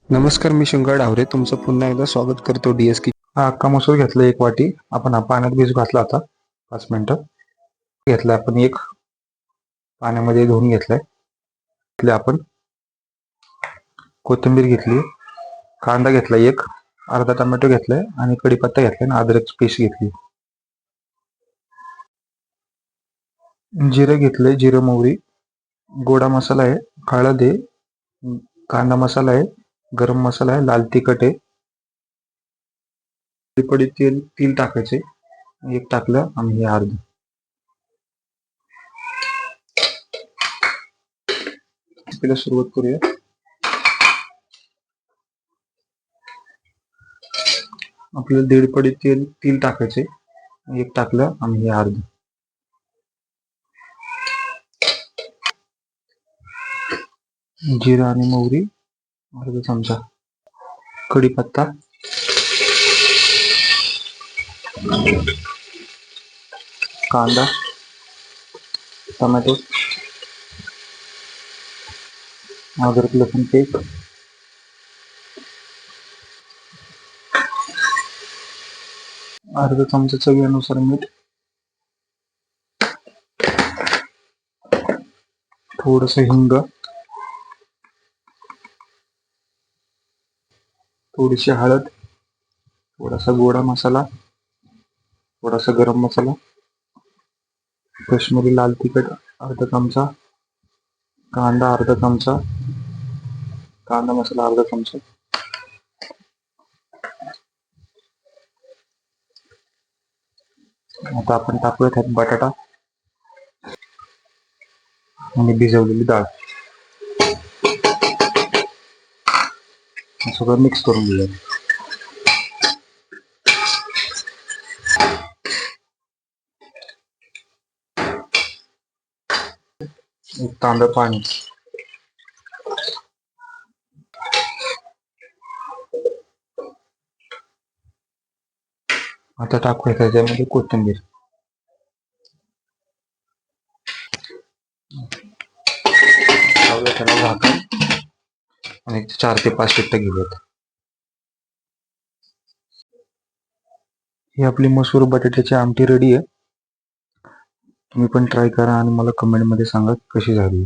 नमस्कार, मी शंकर डावरे तुमचं पुन्हा एकदा स्वागत करतो डीएस की. हा अख्खा मसूर घेतला एक वाटी. आपण हा पाण्यात भिजू घातला होता 5 मिनिटं. घेतला आपण एक पाण्यामध्ये धुवून घेतलाय. आपण कोथिंबीर घेतली, कांदा घेतला एक, अर्धा टोमॅटो घेतलाय आणि कढीपत्ता घेतलाय आणि अद्रक पेस्ट घेतली. जिरं घेतलंय, जिरं मोहरी, गोडा मसाला आहे, हळद आहे, कांदा मसाला आहे, गरम मसाला आहे, लाल तिखट आहे. पडीत तेल तीन टाकायचे, एक टाकलं आणि हे अर्ध. पहिला सुरुवात करूया. आपल्याला 1.5 पडी तेल टाकायचे, एक टाकलं आणि हे अर्ध. जिरा आणि मोहरी अर्धा चमचा, कढीपत्ता, कांदा, टोमॅटो, अद्रक लसूण पेस्ट, अर्धा चमचा चवीनुसार मीठ, थोडस हिंग, थोडीशी हळद, थोडासा गोडा मसाला, थोडासा गरम मसाला, काश्मीरी लाल तिखट अर्धा चमचा, कांदा अर्धा चमचा, कांदा मसाला अर्धा चमचा. आता आपण टाकूया त्यात बटाटा आणि भिजवलेली डाळ. सगळं मिक्स करून घेऊया. एक तांब्या पाणी. आता टाकूया त्याच्यामध्ये कोथिंबीर. त्याला झाकण आणि 4 ते 5 शिट्ट्या घेऊयात. ही आपली मसूर बटाट्याची आमटी रेडी आहे. तुम्ही पण ट्राय करा आणि मला कमेंट मध्ये सांगा कशी झाली.